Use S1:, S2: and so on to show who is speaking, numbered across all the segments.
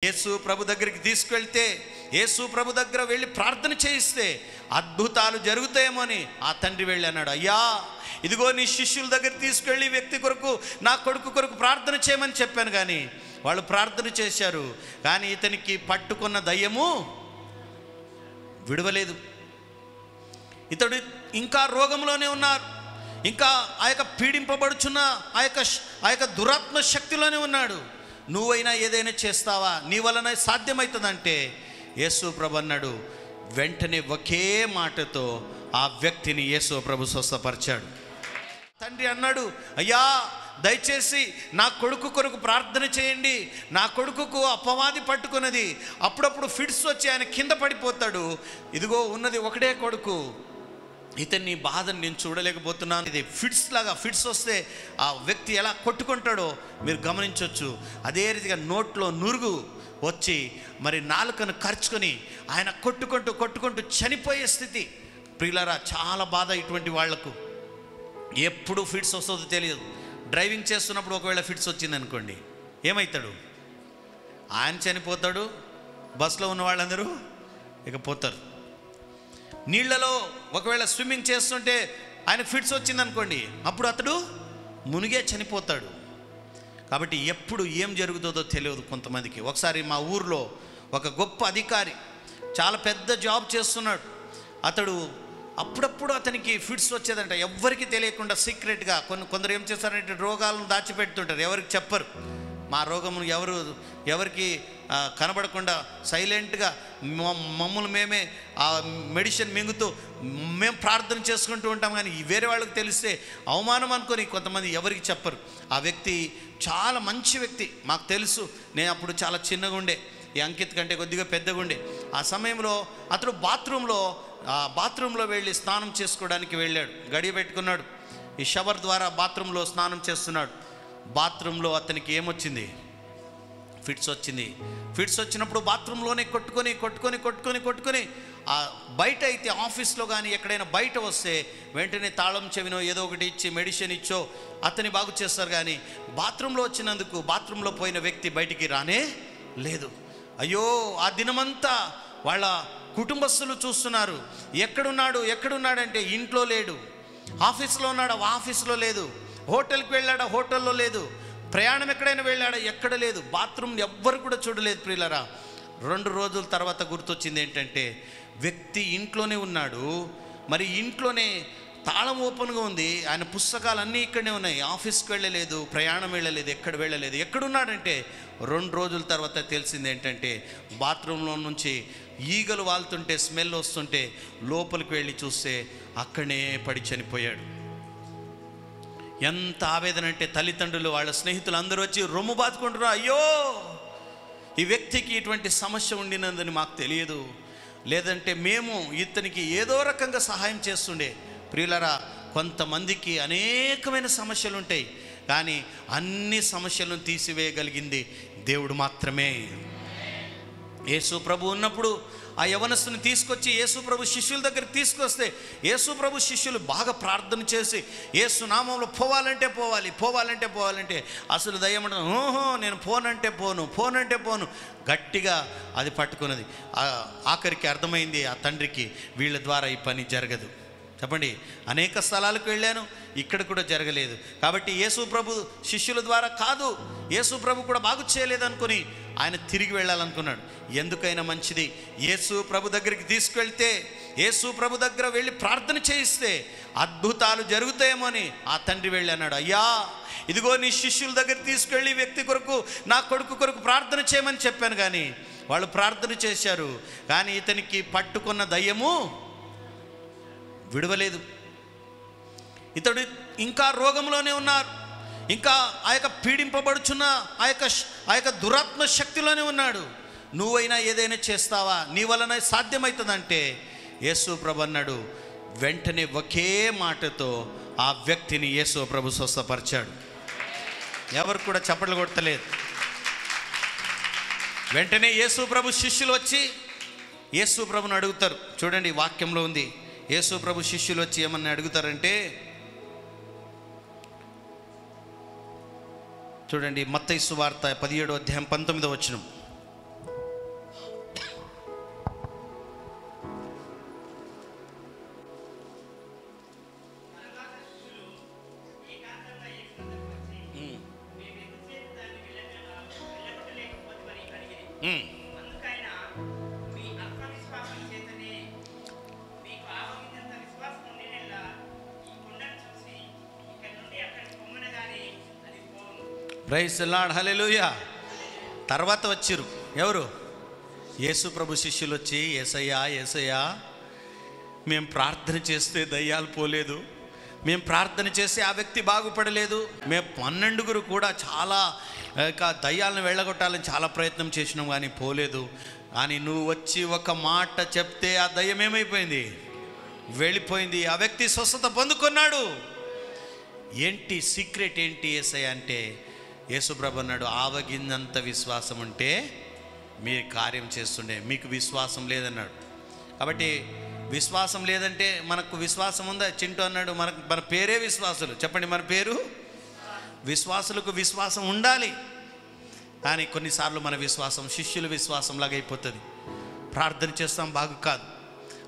S1: యేసు ప్రభు దగ్గరికి తీసుకెళ్తే, యేసు ప్రభు దగ్గర వెళ్ళి ప్రార్థన చేయిస్తే అద్భుతాలు జరుగుతాయేమో అని ఆ తండ్రి వెళ్ళి అన్నాడు, అయ్యా ఇదిగో నీ శిష్యుల దగ్గర తీసుకెళ్ళి వ్యక్తి కొరకు, నా కొడుకు కొరకు ప్రార్థన చేయమని చెప్పాను. కానీ వాళ్ళు ప్రార్థన చేశారు, కానీ ఇతనికి పట్టుకున్న దయ్యము విడవలేదు. ఇతడు ఇంకా రోగంలోనే ఉన్నారు, ఇంకా ఆ యొక్క పీడింపబడుచున్న ఆ యొక్క దురాత్మ శక్తిలోనే ఉన్నాడు. నువ్వైనా ఏదైనా చేస్తావా, నీ వలన సాధ్యమవుతుందంటే యేసు ప్రభు అన్నాడు. వెంటనే ఒకే మాటతో ఆ వ్యక్తిని యేసు ప్రభు స్వస్థపరిచాడు. తండ్రి అన్నాడు, అయ్యా దయచేసి నా కొడుకు కొరకు ప్రార్థన చేయండి. నా కొడుకుకు అపవాది పట్టుకున్నది, అప్పుడప్పుడు ఫిట్స్ వచ్చి ఆయన కింద పడిపోతాడు. ఇదిగో ఉన్నది ఒకడే కొడుకు, ఇతన్ని బాధను నేను చూడలేకపోతున్నాను. ఇది ఫిట్స్ వస్తే ఆ వ్యక్తి ఎలా కొట్టుకుంటాడో మీరు గమనించవచ్చు. అదే రీతిగా నోట్లో నురుగు వచ్చి మరి నాలుకను ఖర్చుకొని ఆయన కొట్టుకుంటూ చనిపోయే స్థితి. ప్రియులారా, చాలా బాధ ఇటువంటి వాళ్లకు. ఎప్పుడు ఫిట్స్ వస్తుందో తెలియదు. డ్రైవింగ్ చేస్తున్నప్పుడు ఒకవేళ ఫిట్స్ వచ్చింది అనుకోండి, ఏమవుతాడు? ఆయన చనిపోతాడు, బస్సులో ఉన్న వాళ్ళందరూ ఇక పోతారు. నీళ్లలో ఒకవేళ స్విమ్మింగ్ చేస్తుంటే ఆయన ఫిట్స్ వచ్చిందనుకోండి, అప్పుడు అతడు మునిగే చనిపోతాడు. కాబట్టి ఎప్పుడు ఏం జరుగుతుందో తెలియదు కొంతమందికి. ఒకసారి మా ఊర్లో ఒక గొప్ప అధికారి చాలా పెద్ద జాబ్ చేస్తున్నాడు. అతడు అప్పుడప్పుడు అతనికి ఫిట్స్ వచ్చేదంట, ఎవ్వరికి తెలియకుండా సీక్రెట్గా. కొందరు ఏం చేస్తారంటే రోగాలను దాచిపెడుతుంటారు, ఎవరికి చెప్పరు. మా రోగమును ఎవరికి కనబడకుండా సైలెంట్గా మమ్మల్ని మేమే ఆ మెడిసిన్ మింగుతూ మేము ప్రార్థన చేసుకుంటూ ఉంటాం. కానీ వేరే వాళ్ళకి తెలిస్తే అవమానం అనుకొని కొంతమంది ఎవరికి చెప్పరు. ఆ వ్యక్తి చాలా మంచి వ్యక్తి, మాకు తెలుసు. నేను అప్పుడు చాలా చిన్నగా ఉండే, ఈ అంకిత్ కంటే కొద్దిగా పెద్దగా ఉండే. ఆ సమయంలో అతడు బాత్రూంలో వెళ్ళి స్నానం చేసుకోవడానికి వెళ్ళాడు. గడియ పెట్టుకున్నాడు, ఈ షవర్ ద్వారా బాత్రూంలో స్నానం చేస్తున్నాడు. బాత్రూంలో అతనికి ఏమొచ్చింది? ఫిట్స్ వచ్చింది. ఫిట్స్ వచ్చినప్పుడు బాత్రూంలోనే కొట్టుకొని ఆ బయట అయితే ఆఫీస్లో కానీ ఎక్కడైనా బయట వస్తే వెంటనే తాళం చెవినో ఏదో ఒకటి ఇచ్చి మెడిసిన్ ఇచ్చో అతని బాగు చేస్తారు. కానీ బాత్రూంలో వచ్చినందుకు బాత్రూంలో పోయిన వ్యక్తి బయటికి రానే లేదు. అయ్యో, ఆ దినమంతా వాళ్ళ కుటుంబస్తులు చూస్తున్నారు. ఎక్కడున్నాడంటే ఇంట్లో లేడు. ఆఫీస్లో ఉన్నాడా? ఆఫీస్లో లేదు. హోటల్కి వెళ్ళాడా? హోటల్లో లేదు. ప్రయాణం ఎక్కడైనా వెళ్ళాడా? ఎక్కడ లేదు. బాత్రూమ్ ఎవ్వరు కూడా చూడలేదు. ప్రియులరా, 2 రోజుల తర్వాత గుర్తొచ్చింది ఏంటంటే, వ్యక్తి ఇంట్లోనే ఉన్నాడు, మరి ఇంట్లోనే తాళం ఓపెన్గా ఉంది, ఆయన పుస్తకాలన్నీ ఇక్కడనే ఉన్నాయి, ఆఫీస్కి వెళ్ళలేదు, ప్రయాణం వెళ్ళలేదు, ఎక్కడ వెళ్ళలేదు. ఎక్కడున్నాడంటే 2 రోజుల తర్వాత తెలిసింది ఏంటంటే, బాత్రూంలో నుంచి ఈగలు వాళ్తుంటే స్మెల్ వస్తుంటే లోపలికి వెళ్ళి చూస్తే అక్కడనే పడి చనిపోయాడు. ఎంత ఆవేదన అంటే తల్లిదండ్రులు, వాళ్ళ స్నేహితులు అందరూ వచ్చి రొమ్ము బాదుకుంటున్నారు. అయ్యో, ఈ వ్యక్తికి ఇటువంటి సమస్య ఉండినందని మాకు తెలియదు, లేదంటే మేము ఇతనికి ఏదో రకంగా సహాయం చేస్తుండే. ప్రియులరా, కొంతమందికి అనేకమైన సమస్యలు ఉంటాయి, కానీ అన్ని సమస్యలను తీసివేయగలిగింది దేవుడు మాత్రమే. యేసు ప్రభు ఉన్నప్పుడు ఆ యవనస్తుని తీసుకొచ్చి యేసు ప్రభు శిష్యుల దగ్గరికి తీసుకొస్తే యేసు ప్రభు శిష్యులు బాగా ప్రార్థన చేసి యేసు నామంలో పోవాలంటే అసలు దయ్యం ఓహో నేను పోనంటే పోను గట్టిగా అది పట్టుకున్నది. ఆఖరికి అర్థమైంది ఆ తండ్రికి, వీళ్ళ ద్వారా ఈ పని జరగదు. చెప్పండి, అనేక స్థలాలకు వెళ్ళాను, ఇక్కడ కూడా జరగలేదు. కాబట్టి యేసు ప్రభు శిష్యుల ద్వారా కాదు, యేసు ప్రభు కూడా బాగు చేయలేదనుకొని ఆయన తిరిగి వెళ్ళాలనుకున్నాడు. ఎందుకైనా మంచిది, యేసు ప్రభు దగ్గరికి తీసుకెళ్తే, యేసు ప్రభు దగ్గర వెళ్ళి ప్రార్థన చేయిస్తే అద్భుతాలు జరుగుతాయేమో అని ఆ తండ్రి వెళ్ళి అన్నాడు, అయ్యా ఇదిగో నీ శిష్యుల దగ్గర తీసుకెళ్ళి వ్యక్తి కొరకు, నా కొడుకు కొరకు ప్రార్థన చేయమని చెప్పాను. కానీ వాళ్ళు ప్రార్థన చేశారు, కానీ ఇతనికి పట్టుకున్న దయ్యము విడవలేదు. ఇతడు ఇంకా రోగంలోనే ఉన్నారు, ఇంకా ఆ యొక్క పీడింపబడుచున్న ఆ యొక్క దురాత్మ శక్తిలోనే ఉన్నాడు. నువ్వైనా ఏదైనా చేస్తావా, నీ వలన సాధ్యమవుతుందంటే యేసు ప్రభు అన్నాడు. వెంటనే ఒకే మాటతో ఆ వ్యక్తిని యేసు ప్రభు స్వస్థపరిచాడు. ఎవరు కూడా చప్పట్లు కొట్టలేదు. వెంటనే యేసు ప్రభు శిష్యులు వచ్చి యేసు ప్రభుని అడుగుతారు. చూడండి, వాక్యంలో ఉంది, యేసు ప్రభు శిష్యులు వచ్చి ఏమన్నా అడుగుతారంటే, చూడండి, మత్తయి సువార్త 17వ అధ్యాయం 19వ వచనం.
S2: అందుకైనా మీ అల్ప విశ్వాసం చేతనే మీకు ఆవగింజంత విశ్వాసం ఉండేలా ఈ కొండను చూసి ఇక్కడ నుండి అక్కడికి పొమ్మనగానే అది పోను.
S1: ప్రైజ్ ది లార్డ్, హల్లెలూయా. తర్వాత వచ్చిరు ఎవరు? యేసు ప్రభు శిష్యులు వచ్చి, యేసయ్యా యేసయ్యా, మేము ప్రార్థన చేస్తే దయ్యాలు పోలేదు, మేము ప్రార్థన చేస్తే ఆ వ్యక్తి బాగుపడలేదు, మేము 12 కూడా చాలా దయ్యాలను వెళ్ళగొట్టాలని చాలా ప్రయత్నం చేసినాం కానీ పోలేదు, కానీ నువ్వు వచ్చి ఒక మాట చెప్తే ఆ దయ్యం ఏమైపోయింది? వెళ్ళిపోయింది, ఆ వ్యక్తి స్వస్థత పొందుకున్నాడు. ఏంటి సీక్రెట్ ఏంటి యేసయ్య అంటే, యేసుప్రభు అన్నాడు, ఆవగింజంత విశ్వాసం ఉంటే మీరు కార్యం చేస్తుండే, మీకు విశ్వాసం లేదన్నాడు. కాబట్టి విశ్వాసం లేదంటే మనకు విశ్వాసం ఉందా? చింటూ అన్నాడు, మన పేరే విశ్వాసులు. చెప్పండి, మన పేరు విశ్వాసులకు విశ్వాసం ఉండాలి. కానీ కొన్నిసార్లు మన విశ్వాసం శిష్యుల విశ్వాసంలాగా అయిపోతుంది. ప్రార్థన చేస్తాం, బాగు కాదు.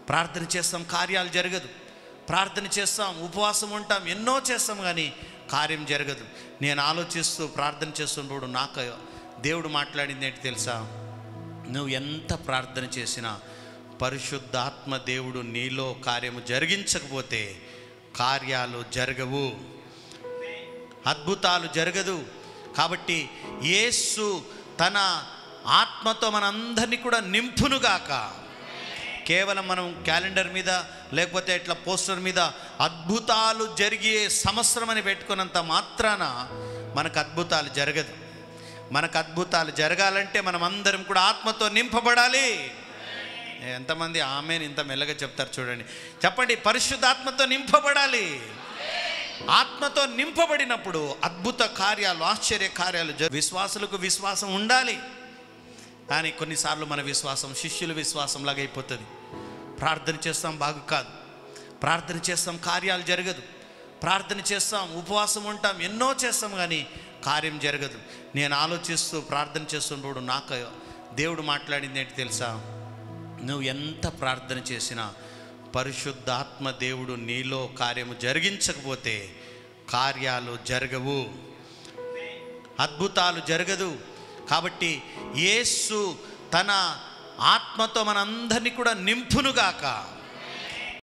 S1: ప్రార్థన చేస్తాం, కార్యాలు జరగదు. ప్రార్థన చేస్తాం, ఉపవాసం ఉంటాం, ఎన్నో చేస్తాం, కానీ కార్యం జరగదు. నేను ఆలోచిస్తూ ప్రార్థన చేస్తున్నప్పుడు నాకు దేవుడు మాట్లాడింది ఏంటి తెలుసా? నువ్వు ఎంత ప్రార్థన చేసినా పరిశుద్ధాత్మ దేవుడు నీలో కార్యము జరిగించకపోతే కార్యాలు జరగవు, అద్భుతాలు జరగదు. కాబట్టి యేసు తన ఆత్మతో మనందరినీ కూడా నింపునుగాక. కేవలం మనం క్యాలెండర్ మీద లేకపోతే ఇట్లా పోస్టర్ మీద అద్భుతాలు జరిగే సంవత్సరం అని పెట్టుకున్నంత మాత్రాన మనకు అద్భుతాలు జరగదు. మనకు అద్భుతాలు జరగాలంటే మనం అందరం కూడా ఆత్మతో నింపబడాలి. ఎంతమంది ఆమెను ఇంత మెల్లగా చెప్తారు చూడండి. చెప్పండి, పరిశుద్ధాత్మతో నింపబడాలి. ఆత్మతో నింపబడినప్పుడు అద్భుత కార్యాలు, ఆశ్చర్య కార్యాలు విశ్వాసులకు విశ్వాసం ఉండాలి. కానీ కొన్నిసార్లు మన విశ్వాసం శిష్యుల విశ్వాసంలాగా అయిపోతుంది. ప్రార్థన చేస్తాం, బాగు కాదు. ప్రార్థన చేస్తాం, కార్యాలు జరగదు. ప్రార్థన చేస్తాం, ఉపవాసం ఉంటాం, ఎన్నో చేస్తాం, కానీ కార్యం జరగదు. నేను ఆలోచిస్తూ ప్రార్థన చేస్తున్నప్పుడు నాకు దేవుడు మాట్లాడింది ఏంటి తెలుసా? నువ్వు ఎంత ప్రార్థన చేసినా పరిశుద్ధాత్మ దేవుడు నీలో కార్యము జరిగించకపోతే కార్యాలు జరగవు, అద్భుతాలు జరగదు. కాబట్టి యేసు తన ఆత్మతో మనందరినీ కూడా నింపునుగాక.